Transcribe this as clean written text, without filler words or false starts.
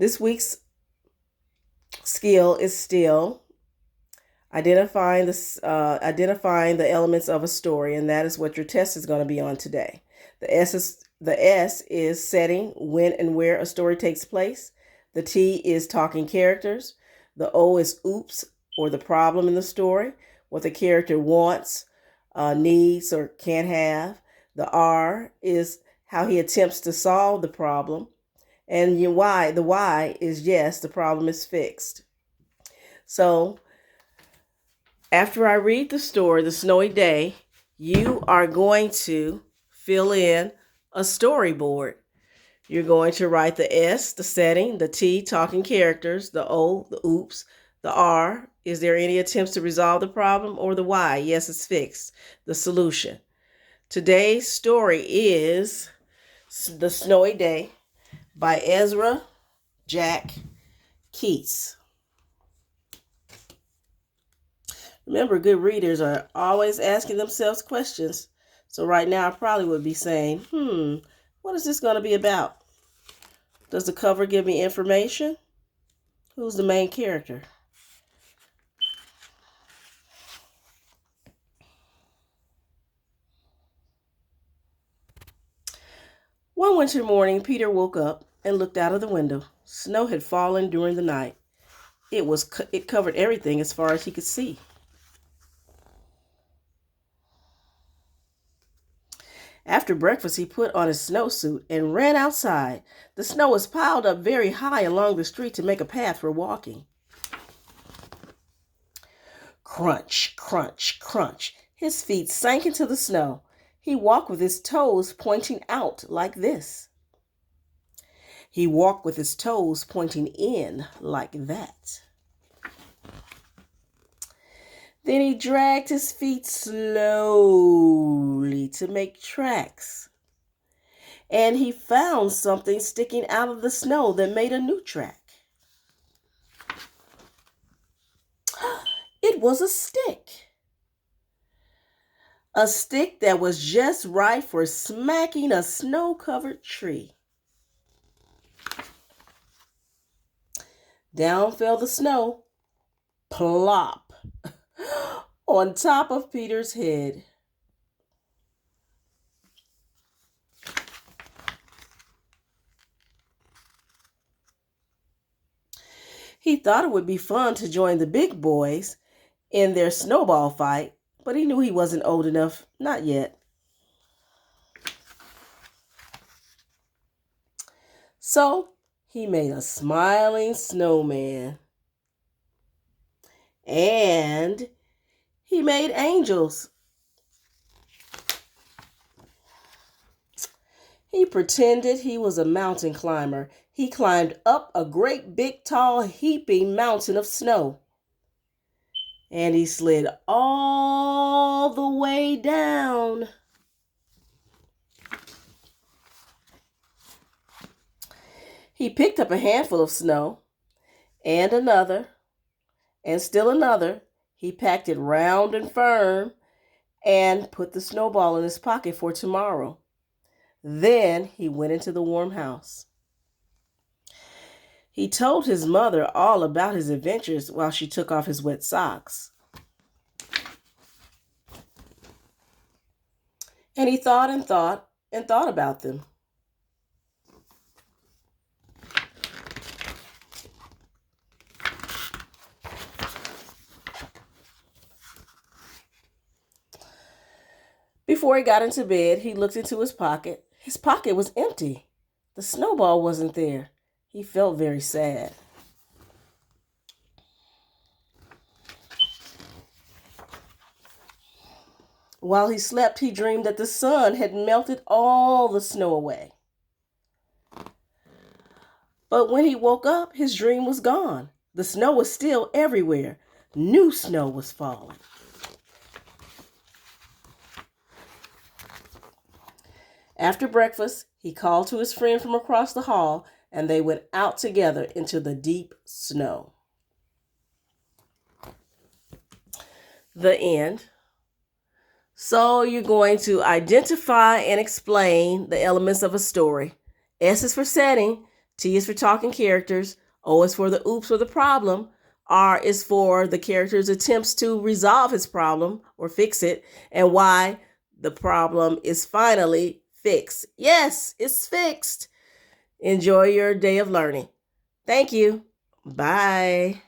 This week's skill is still identifying the elements of a story, and that is what your test is going to be on today. The S is setting, when and where a story takes place. The T is talking characters. The O is oops, or the problem in the story, what the character wants, needs, or can't have. The R is how he attempts to solve the problem. And the Y is yes, the problem is fixed. So after I read the story, The Snowy Day, you are going to fill in a storyboard. You're going to write the S, the setting, the T, talking characters, the O, the oops, the R, is there any attempts to resolve the problem, or the Y, yes, it's fixed, the solution. Today's story is The Snowy Day by Ezra Jack Keats. Remember, good readers are always asking themselves questions. So right now I probably would be saying, what is this going to be about? Does the cover give me information? Who's the main character? One winter morning, Peter woke up and looked out of the window. Snow had fallen during the night. It covered everything as far as he could see. After breakfast, he put on his snowsuit and ran outside. The snow was piled up very high along the street to make a path for walking. Crunch, crunch, crunch. His feet sank into the snow. He walked with his toes pointing out like this. He walked with his toes pointing in like that. Then he dragged his feet slowly to make tracks. And he found something sticking out of the snow that made a new track. It was a stick. A stick that was just right for smacking a snow-covered tree. Down fell the snow, plop, on top of Peter's head. He thought it would be fun to join the big boys in their snowball fight, but he knew he wasn't old enough, not yet. So he made a smiling snowman. And he made angels. He pretended he was a mountain climber. He climbed up a great big tall heaping mountain of snow. And he slid all the way down. He picked up a handful of snow and another and still another. He packed it round and firm and put the snowball in his pocket for tomorrow. Then he went into the warm house. He told his mother all about his adventures while she took off his wet socks. And he thought and thought and thought about them. Before he got into bed, he looked into his pocket. His pocket was empty. The snowball wasn't there. He felt very sad. While he slept, he dreamed that the sun had melted all the snow away. But when he woke up, his dream was gone. The snow was still everywhere. New snow was falling. After breakfast, he called to his friend from across the hall, and they went out together into the deep snow. The end. So you're going to identify and explain the elements of a story. S is for setting, T is for talking characters. O is for the oops or the problem. R is for the character's attempts to resolve his problem or fix it. And Y, the problem is finally fixed. Yes, it's fixed. Enjoy your day of learning. Thank you. Bye.